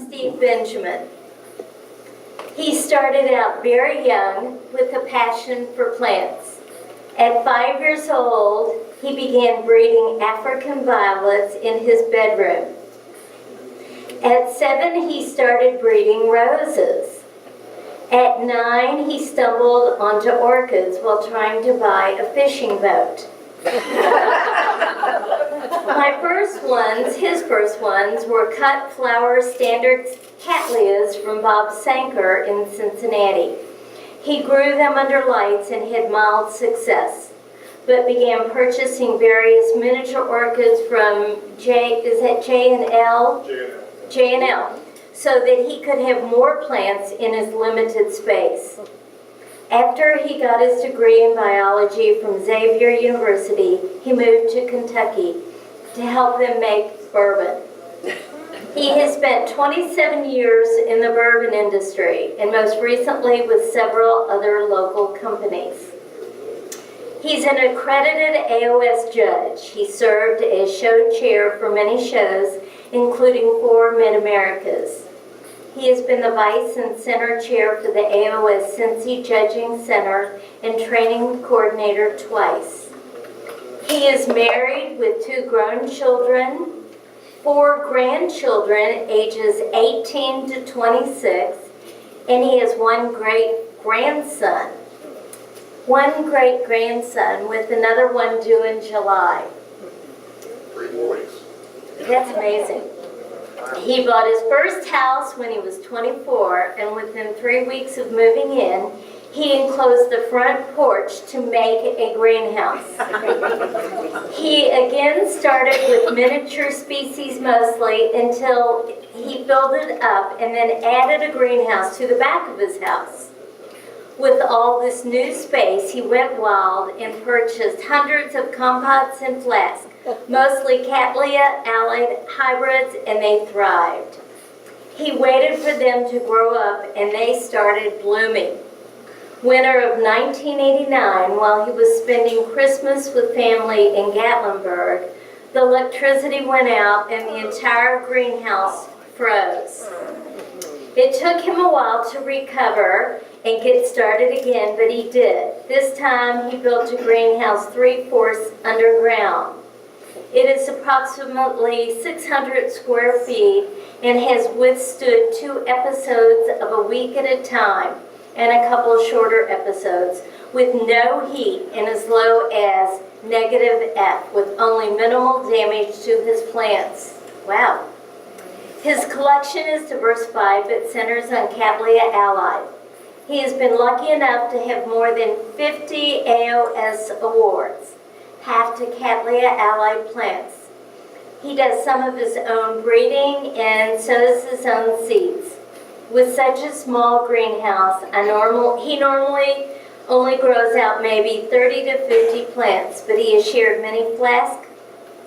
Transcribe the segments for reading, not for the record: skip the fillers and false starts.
Steve Benjamin. He started out very young with a passion for plants. At 5 years old, he began breeding African violets in his bedroom. At 7, he started breeding roses. At 9, he stumbled onto orchids while trying to buy a fishing boat. His first ones, were cut flower standard cattleyas from Bob Sanker in Cincinnati. He grew them under lights and had mild success, but began purchasing various miniature orchids from J&L, so that he could have more plants in his limited space. After he got his degree in biology from Xavier University, he moved to Kentucky to help them make bourbon. He has spent 27 years in the bourbon industry, and most recently with several other local companies. He's an accredited AOS judge. He served as show chair for many shows, including 4 Mid-Americas. He has been the Vice and Center Chair for the AOS Cincy Judging Center and Training Coordinator twice. He is married with 2 grown children, 4 grandchildren ages 18 to 26, and he has 1 great-grandson. 1 great-grandson with another one due in July. 3 more weeks. That's amazing. He bought his first house when he was 24, and within 3 weeks of moving in, he enclosed the front porch to make a greenhouse. He again started with miniature species mostly until he filled it up and then added a greenhouse to the back of his house. With all this new space, he went wild and purchased hundreds of compots and flasks, mostly Cattleya allied hybrids, and they thrived. He waited for them to grow up, and they started blooming. Winter of 1989, while he was spending Christmas with family in Gatlinburg, the electricity went out and the entire greenhouse froze. It took him a while to recover and get started again, but he did. This time he built a greenhouse 3/4 underground. It is approximately 600 square feet and has withstood 2 episodes of a week at a time and a couple of shorter episodes with no heat and as low as -F with only minimal damage to his plants. Wow. His collection is diversified but centers on Cattleya allied. He has been lucky enough to have more than 50 AOS awards, half to Cattleya allied plants. He does some of his own breeding and sows his own seeds. With such a small greenhouse, he normally only grows out maybe 30 to 50 plants, but he has shared many flasks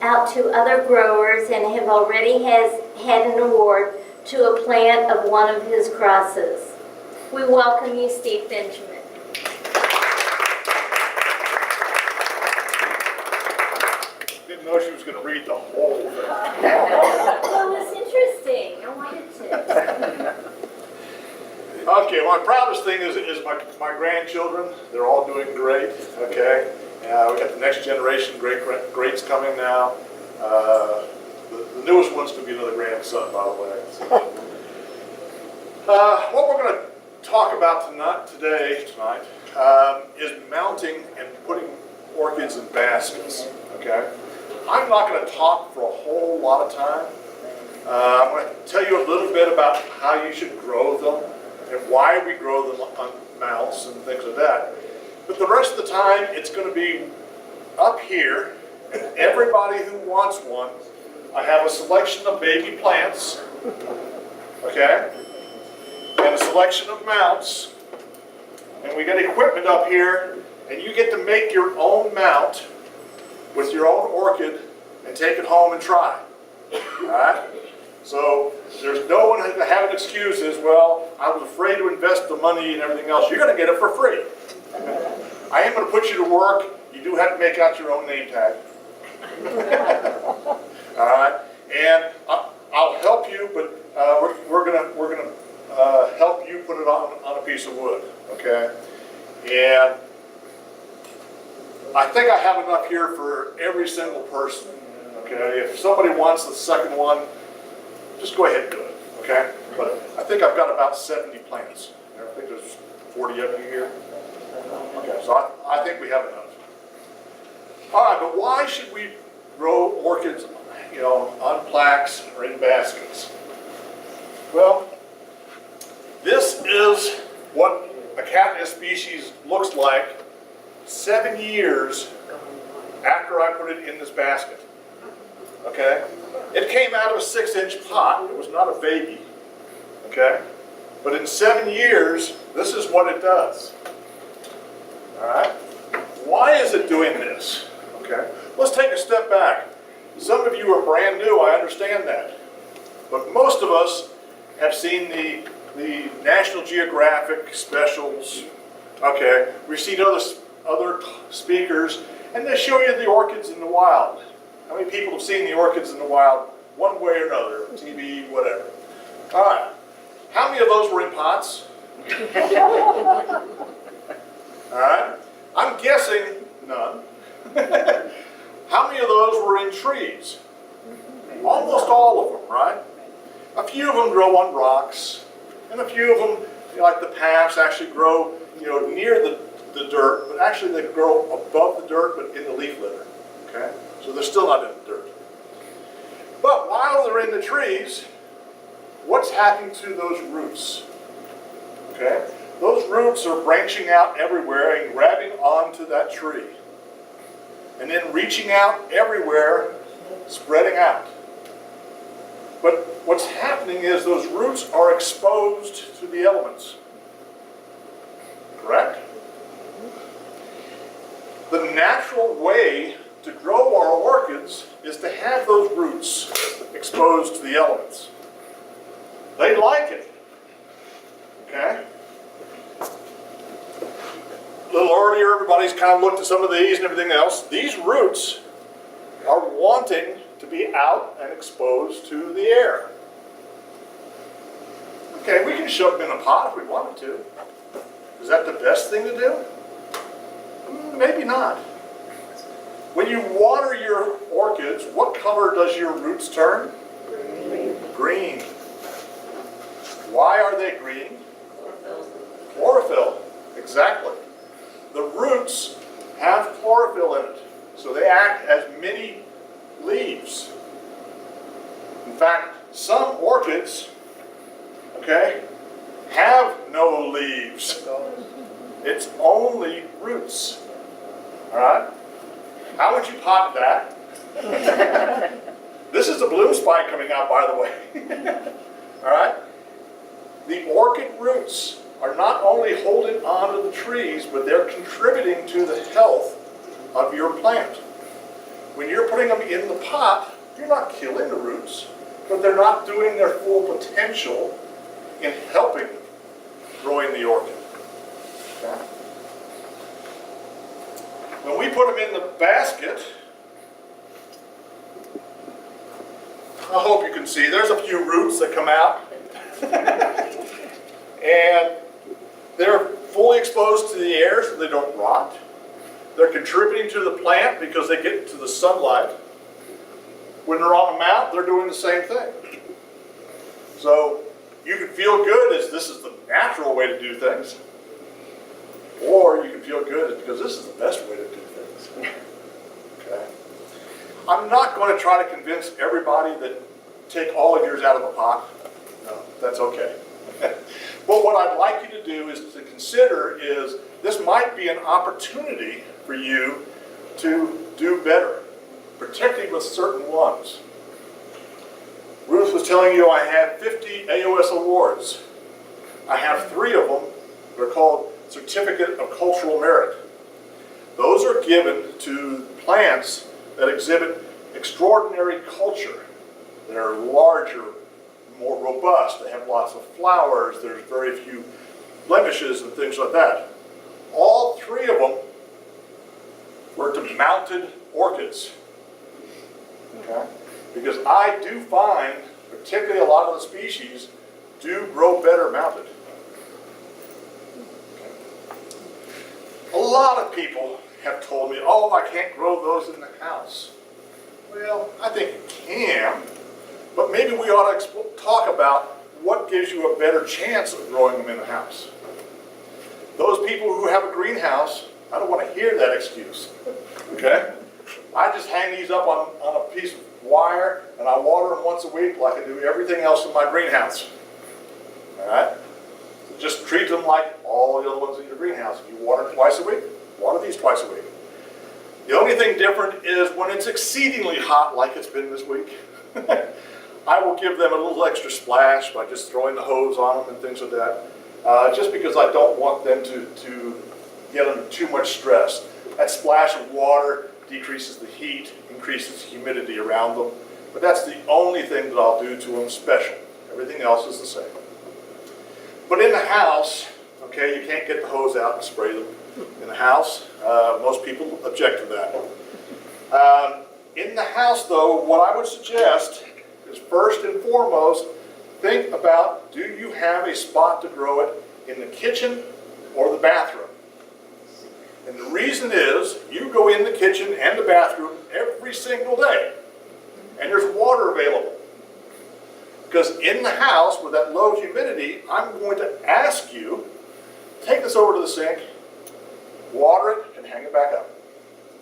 out to other growers and have already had an award to a plant of one of his crosses. We welcome you, Steve Benjamin. Didn't know she was going to read the whole thing. Well, it was interesting. I wanted to. Okay, my proudest thing is my grandchildren. They're all doing great, okay? We got the next generation greats coming now. The newest one's going to be another grandson, by the way. So, what we're going to talk about tonight is mounting and putting orchids in baskets, okay? I'm not going to talk for a whole lot of time. I'm going to tell you a little bit about how you should grow them and why we grow them on mounts and things like that. But the rest of the time, it's going to be up here, and everybody who wants one, I have a selection of baby plants, okay, and a selection of mounts, and we got equipment up here, and you get to make your own mount with your own orchid and take it home and try, all right? So there's no one to have an excuse as, well, I was afraid to invest the money and everything else. You're going to get it for free. I am going to put you to work. You do have to make out your own name tag. All right? And I'll help you, but every single person, okay? If somebody wants the second one, just go ahead and do it, okay? But I think I've got about 70 plants. I think there's 40 of you here. Okay, so I think we have enough. All right, but why should we grow orchids, on plaques or in baskets? Well, this is what a Catnip species looks like 7 years after I put it in this basket. Okay? It came out of a 6-inch pot. It was not a baby. Okay? But in 7 years, this is what it does. All right? Why is it doing this? Okay? Let's take a step back. Some of you are brand new, I understand that. But most of us have seen the National Geographic specials. Okay? We've seen other speakers, and they show you the orchids in the wild. How many people have seen the orchids in the wild one way or another? TV, whatever. All right. How many of those were in pots? All right. I'm guessing none. How many of those were in trees? Almost all of them, right? A few of them grow on rocks, and a few of them, like the paths, actually grow, near the dirt, but actually they grow above the dirt, but in the leaf litter. Okay, so they're still not in the dirt. But while they're in the trees, what's happening to those roots? Okay, those roots are branching out everywhere and grabbing onto that tree, and then reaching out everywhere, spreading out. But what's happening is those roots are exposed to the elements. Correct? The natural way to grow our orchids is to have those roots exposed to the elements. They like it. Okay? A little earlier, everybody's kind of looked at some of these and everything else. These roots are wanting to be out and exposed to the air. Okay, we can shove them in a pot if we wanted to. Is that the best thing to do? Maybe not. When you water your orchids, what color does your roots turn? Green. Green. Why are they green? Chlorophyll. Exactly. The roots have chlorophyll in it, so they act as mini leaves. In fact, some orchids, okay, have no leaves. It's only roots. All right? How would you pot that? This is the bloom spike coming out, by the way. All right? The orchid roots are not only holding on to the trees, but they're contributing to the health of your plant. When you're putting them in the pot, you're not killing the roots, but they're not doing their full potential in helping growing the orchid. Okay? When we put them in the basket, I hope you can see, there's a few roots that come out. And they're fully exposed to the air so they don't rot. They're contributing to the plant because they get to the sunlight. When they're on the mount, they're doing the same thing. So you can feel good as this is the natural way to do things. Or you can feel good because this is the best way to do things. Okay. I'm not going to try to convince everybody that take all of yours out of the pot. No, that's okay. But what I'd like you to do is to consider is this might be an opportunity for you to do better, particularly with certain ones. Ruth was telling you I had 50 AOS awards. I have 3 of them. They're called Certificate of Cultural Merit. Those are given to plants that exhibit extraordinary culture. They're larger, more robust. They have lots of flowers. There's very few blemishes and things like that. All 3 of them were to mounted orchids. Okay? Because I do find, particularly a lot of the species, do grow better mounted. Okay? A lot of people have told me, oh, I can't grow those in the house. Well, I think it can, but maybe we ought to talk about what gives you a better chance of growing them in the house. Those people who have a greenhouse, I don't want to hear that excuse, okay? I just hang these up on a piece of wire and I water them once a week like I do everything else in my greenhouse, all right? So just treat them like all the other ones in your greenhouse. If you water them twice a week, water these twice a week. The only thing different is when it's exceedingly hot like it's been this week, I will give them a little extra splash by just throwing the hose on them and things like that, just because I don't want them to get under too much stress. That splash of water decreases the heat, increases the humidity around them, but that's the only thing that I'll do to them special. Everything else is the same. But in the house, okay, you can't get the hose out and spray them in the house. Most people object to that. In the house, though, what I would suggest is first and foremost, think about, do you have a spot to grow it in the kitchen or the bathroom? And the reason is, you go in the kitchen and the bathroom every single day, and there's water available. Because in the house, with that low humidity, I'm going to ask you, take this over to the sink, water it, and hang it back up.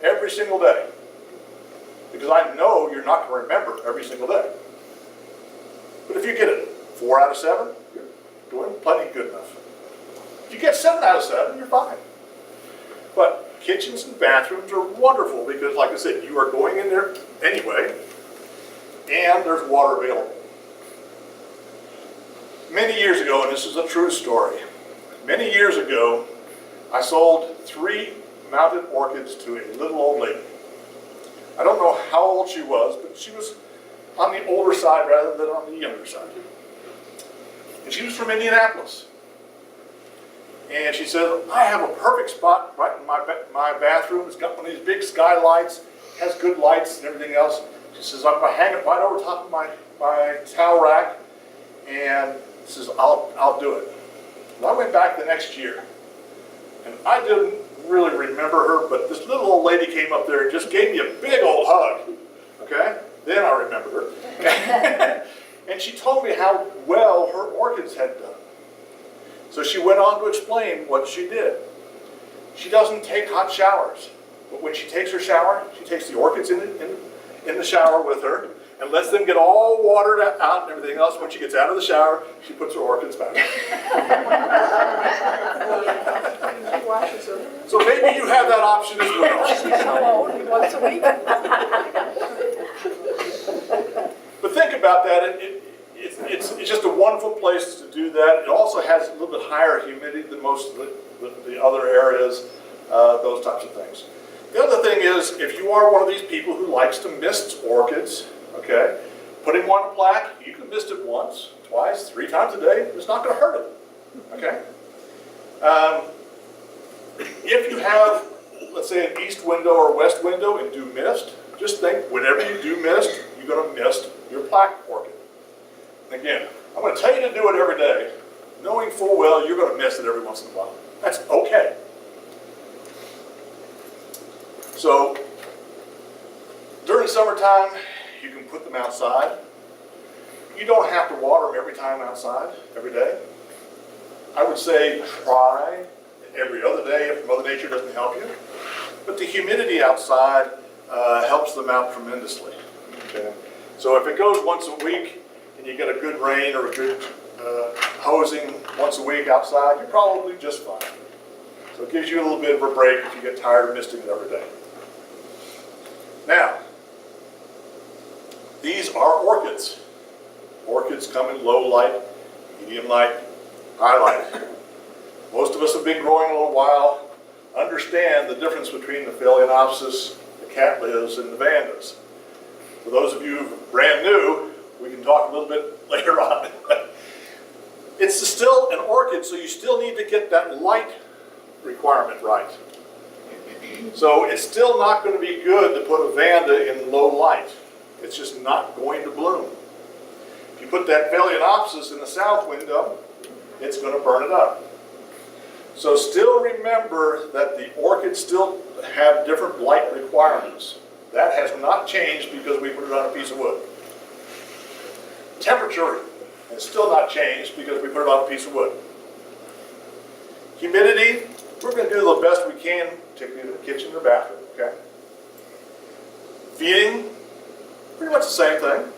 Every single day. Because I know you're not going to remember every single day. But if you get it 4 out of 7, you're doing plenty good enough. If you get 7 out of 7, you're fine. But kitchens and bathrooms are wonderful because, like I said, you are going in there anyway, and there's water available. Many years ago, and this is a true story, many years ago, I sold 3 mounted orchids to a little old lady. I don't know how old she was, but she was on the older side rather than on the younger side. And she was from Indianapolis. And she said, I have a perfect spot right in my bathroom. It's got one of these big skylights, has good lights and everything else. She says, I'm going to hang it right over top of my towel rack. And says, I'll do it. And I went back the next year. And I didn't really remember her, but this little old lady came up there and just gave me a big old hug. Okay? Then I remembered her. And she told me how well her orchids had done. So she went on to explain what she did. She doesn't take hot showers, but when she takes her shower, she takes the orchids in the shower with her and lets them get all watered out and everything else. When she gets out of the shower, she puts her orchids back. So maybe you have that option as well. Once a week. But think about that. It's just a wonderful place to do that. It also has a little bit higher humidity than most of the other areas, those types of things. The other thing is, if you are one of these people who likes to mist orchids, okay, putting one in a plaque, you can mist it once, twice, 3 times a day. It's not going to hurt it, okay? If you have, let's say, an east window or west window and do mist, just think, whenever you do mist, you're going to mist your plaque orchid. And again, I'm going to tell you to do it every day, knowing full well you're going to miss it every once in a while. That's okay. So, during summertime, you can put them outside. You don't have to water them every time outside, every day. I would say try every other day if Mother Nature doesn't help you. But the humidity outside helps them out tremendously. Okay? So if it goes once a week and you get a good rain or a good hosing once a week outside, you're probably just fine. So it gives you a little bit of a break if you get tired of misting it every day. Now, these are orchids. Orchids come in low light, medium light, high light. Most of us have been growing a little while, understand the difference between the Phalaenopsis, the Cattlivs, and the Vandas. For those of you who are brand new, we can talk a little bit later on. It's still an orchid, so you still need to get that light requirement right. So it's still not going to be good to put a Vanda in low light. It's just not going to bloom. If you put that Phalaenopsis in the south window, it's going to burn it up. So still remember that the orchids still have different light requirements. That has not changed because we put it on a piece of wood. Temperature has still not changed because we put it on a piece of wood. Humidity, we're going to do the best we can, particularly in the kitchen or bathroom, okay? Feeding, pretty much the same thing.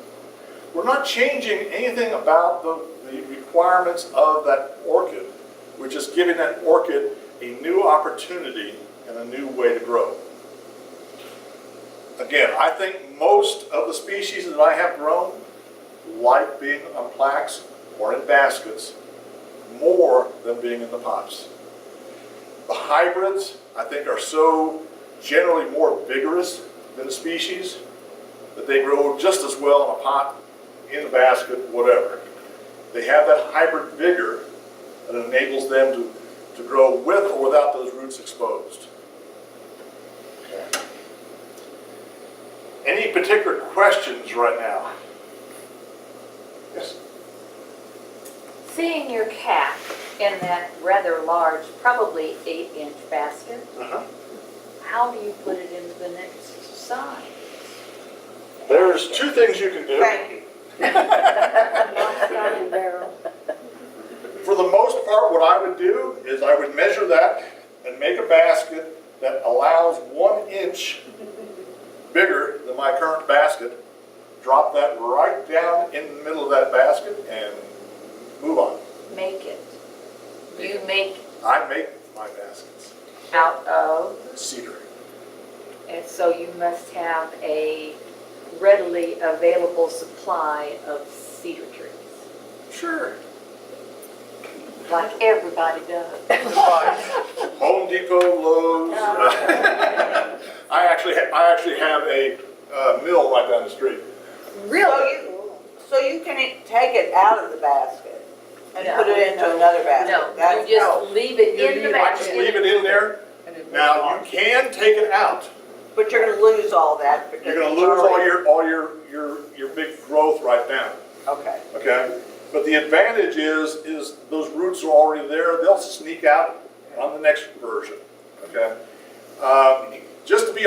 We're not changing anything about the requirements of that orchid. We're just giving that orchid a new opportunity and a new way to grow. Again, I think most of the species that I have grown like being on plaques or in baskets more than being in the pots. The hybrids, I think, are so generally more vigorous than the species that they grow just as well in a pot, in a basket, whatever. They have that hybrid vigor that enables them to grow with or without those roots exposed. Okay. Any particular questions right now? Yes? Seeing your cat in that rather large, probably 8-inch basket, how do you put it into the next size? There's two things you can do. Thank you. For the most part, what I would do is I would measure that and make a basket that allows 1 inch bigger than my current basket. Drop that right down in the middle of that basket and move on. Make it. You make I make my baskets. out of, Cedar. and so you must have a readily available supply of cedar trees, Sure. like everybody does. Home Depot, Lowe's. I actually have a mill right down the street. Really? So you can take it out of the basket and No, put it into another basket? No, That's- you just leave it in the I just basket. leave it in there. Now, you can take it out. But you're gonna lose all that because. You're gonna it's lose already- all your big growth right now, Okay. okay? But the advantage is those roots are already there. They'll sneak out on the next version, okay? Just to be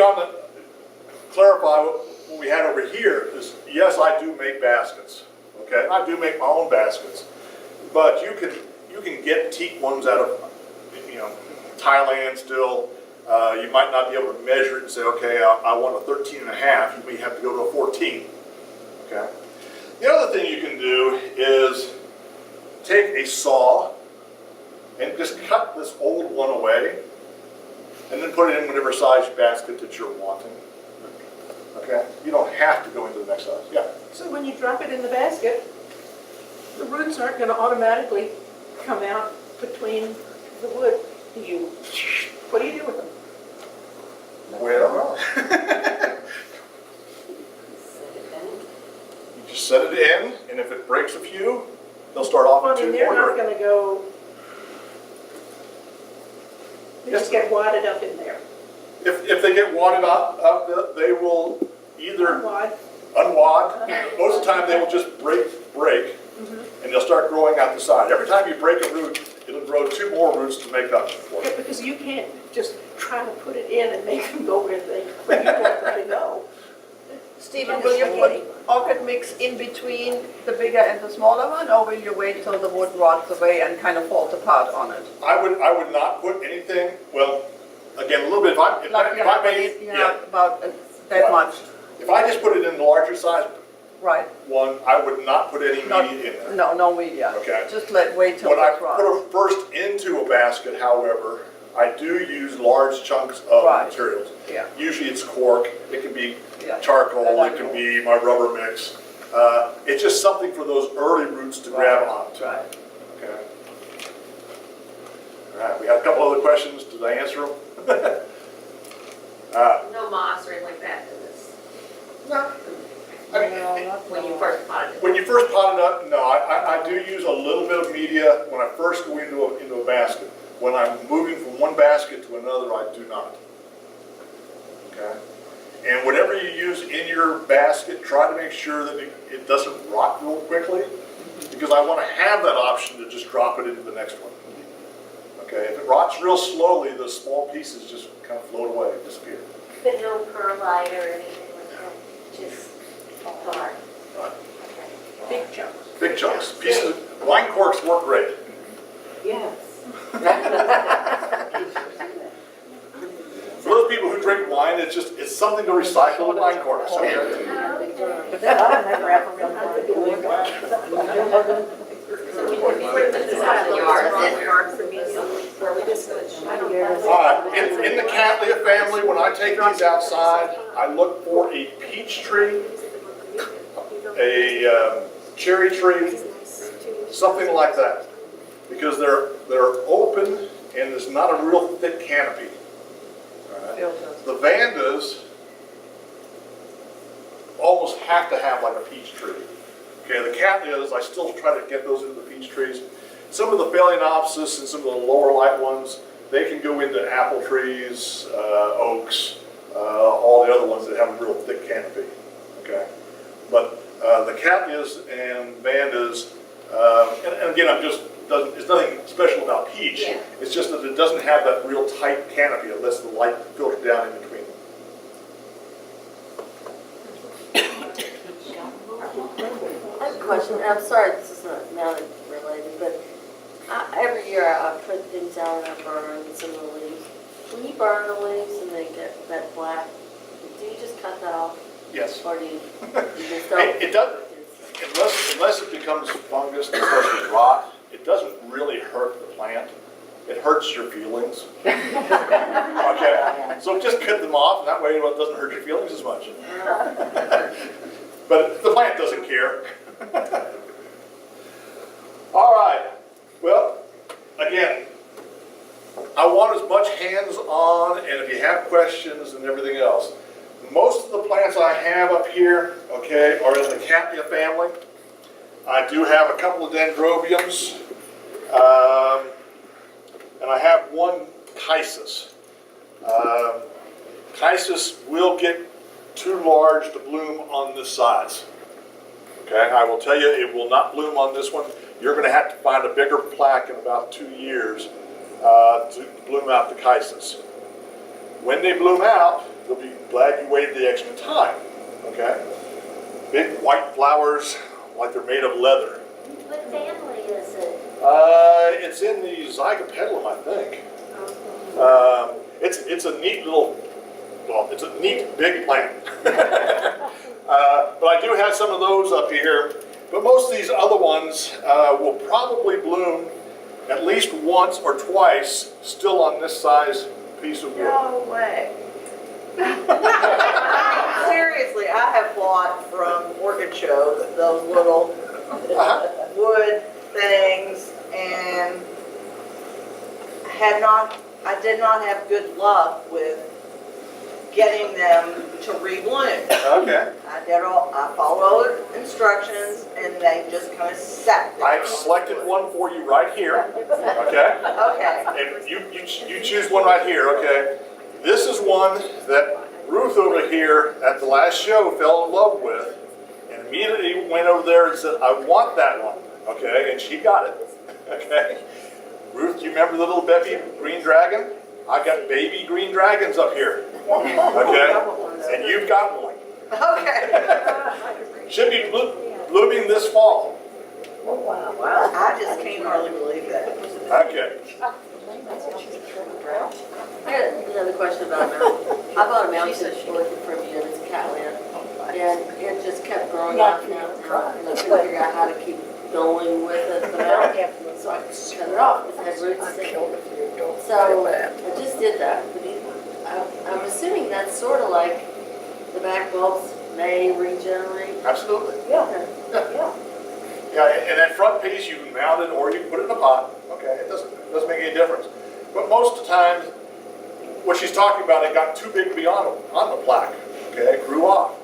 clarify what we had over here is, yes, I do make baskets, okay? I do make my own baskets, but you can get teak ones out of, Thailand still. You might not be able to measure it and say, okay, I want a 13 and a half. You may have to go to a 14, okay? The other thing you can do is take a saw and just cut this old one away and then put it in whatever size basket that you're wanting, okay? You don't have to go into the next size, yeah. So when you drop it in the basket, the roots aren't going to automatically come out between the wood. What do you do with them? Well, you just set it in, and if it breaks a few, they'll start off I with mean, two they're not more. going to go, they just get wadded up in there. If they get wadded up, they will either Wad. unwad. Most of the time, they will just break, and they'll start growing out the side. Every time you break a root, it'll grow 2 more roots to make up for Yeah, it. because you can't just try to put it in and make them go where you want them to go. Stephen, will you put orchid mix in between the bigger and the smaller one, or will you wait till the wood rots away and kind of falls apart on it? I would not put anything, well, again, a little bit, Like you have, about that Right. much, If I just put it in the larger size right? one, I would not put any Not- media in there. No media. Okay. Just wait till When I it rots. put it first into a basket, however, I do use large chunks of Right. materials. Yeah. Usually it's cork, it can be Yeah. charcoal, it can be my rubber mix. It's just something for those early roots to grab onto. Right. Okay. All right, we have a couple other questions. Did I answer them? No moss or anything like that in this, No. I mean, when you first potted it. when you first pot it up, no, I do use a little bit of media when I first go into a basket. When I'm moving from one basket to another, I do not. Okay? And whatever you use in your basket, try to make sure that it doesn't rot real quickly, because I want to have that option to just drop it into the next one. Okay? If it rots real slowly, the small pieces just kind of float away, disappear. But no perlite or anything? Big chunks. Big chunks, pieces, wine corks work great. Yes. For those people who drink wine, it's something to recycle the wine corks. Okay? In the Cattleya family, when I take these outside, I look for a peach tree, a cherry tree, something like that, because they're open and there's not a real thick canopy. The Vandas almost have to have like a peach tree. Okay, the Cattleyas, I still try to get those into the peach trees. Some of the Phalaenopsis and some of the lower light ones, they can go into apple trees, oaks, all the other ones that have a real thick canopy. Okay, but the Cattleyas and Vandas, and again, it's nothing special about peach. Yeah. It's just that it doesn't have that real tight canopy. It lets the light filter down in between them. I have a question. I'm sorry, this is not mounted related, but every year I put things out and I burn some of the leaves. When you burn the leaves and they get that black, do you just cut that off? Yes. Or do you just don't? It doesn't, unless it becomes fungus and starts to rot, it doesn't really hurt the plant. It hurts your feelings. Okay? So just cut them off, and that way it doesn't hurt your feelings as much. But the plant doesn't care. All right. Well, again, I want as much hands-on, and if you have questions and everything else. Most of the plants I have up here, okay, are in the Cattleya family. I do have a couple of dendrobiums, and I have one chysis. Chysis will get too large to bloom on this size. Okay, I will tell you, it will not bloom on this one. You're going to have to find a bigger plaque in about 2 years to bloom out the chysis. When they bloom out, you'll be glad you waited the extra time. Okay, big white flowers like they're made of leather. What family is it? It's in the Zygopetalum, I think. It's a neat little, well, it's a neat big plant. But I do have some of those up here. But most of these other ones will probably bloom at least once or twice, still on this size piece of wood. No way. Seriously, I have bought from Orchid Show those little wood things, and I did not have good luck with getting them to rebloom. Okay. I followed all the instructions, and they just kind of sat there. I've selected one for you right here. Okay. Okay. And you choose one right here. Okay. This is one that Ruth over here at the last show fell in love with, and immediately went over there and said, "I want that one." Okay, and she got it. Okay. Ruth, do you remember the little baby green dragon? I got baby green dragons up here. Okay, and you've got one. Okay. Should be blooming this fall. Wow. I just can't hardly believe that. Okay. I got another question about mountain. I bought a mountain orchid from you, and it's a Cattleya, and it just kept growing out and out and out, and I couldn't figure out how to keep going with it, but I don't, so I cut it off, it had roots in it. So I just did that, but I'm assuming that's sort of like the back bulbs may regenerate. Absolutely. Yeah. Yeah, and that front piece you can mount it or you can put it in a pot. Okay, it doesn't make any difference. But most of the time, what she's talking about, it got too big to be on the plaque. Okay, it grew off.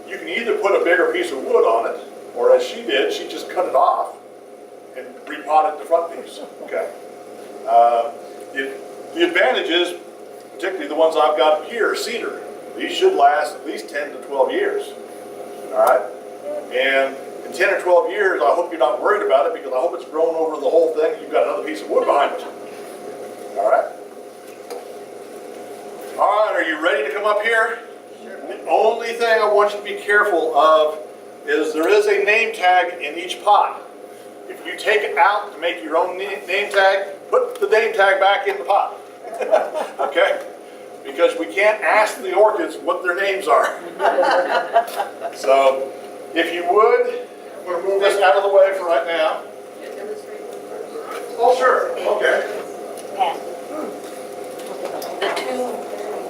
You can either put a bigger piece of wood on it, or as she did, she just cut it off and repotted the front piece. Okay. The advantage is, particularly the ones I've got here, cedar. These should last at least 10 to 12 years. All right? And in 10 or 12 years, I hope you're not worried about it, because I hope it's grown over the whole thing and you've got another piece of wood behind it. All right? All right, are you ready to come up here? The only thing I want you to be careful of is there is a name tag in each pot. If you take it out to make your own name tag, put the name tag back in the pot. Okay? Because we can't ask the orchids what their names are. So, if you would, I'm going to move this out of the way for right now. Oh, sure. Okay. The two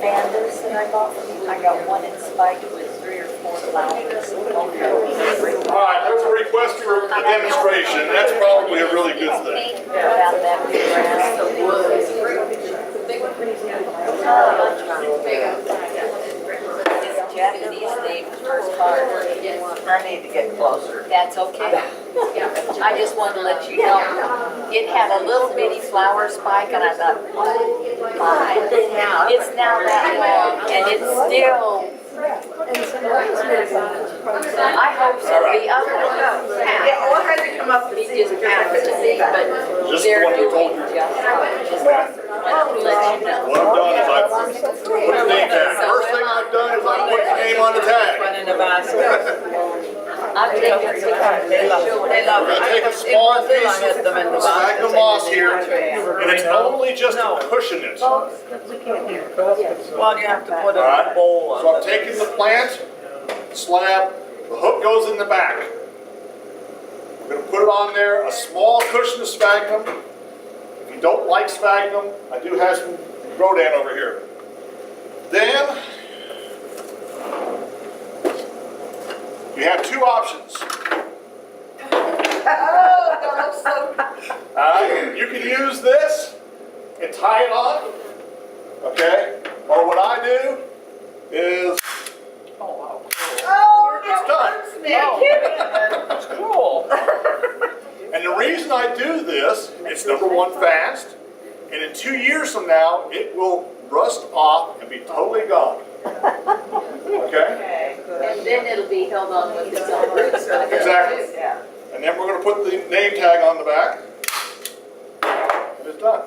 bandas that I bought from you, I got one in spike with 3 or 4 flowers. All right, there's a request for a demonstration. That's probably a really good thing. About that big grass. It's Japanese name, first part. I need to get closer. That's okay. I just wanted to let you know, it had a little bitty flower spike and I thought, oh my, it's now that long and it's still, I hope so. The other one, Yeah, we'll have to come up and he see. just happened to see, but Just the they're one we told doing you. just fine. Wanted to let you know. What I've done is I've put the name tag. First thing I've done is I've put the name on the tag. In the basket. I'm taking They love it. We're going to take a small In Brazil, I piece had them in the of sphagnum basket. moss here, and it's only just to cushion it. Well, you have to put All right. a bowl So on I'm taking the plant slab, the hook goes in the back. We're going to put it on there, a small cushion of sphagnum. If you don't like sphagnum, I do have some Rodan over here. Then, you have two options. You can use this and tie it on, okay? Or what I do is, it's done. That's cool. And the reason I do this, it's number one, fast, and in 2 years from now, it will rust off and be totally gone. Okay? And then it'll be held on with its own roots. Exactly. Yeah. And then we're going to put the name tag on the back. And it's done.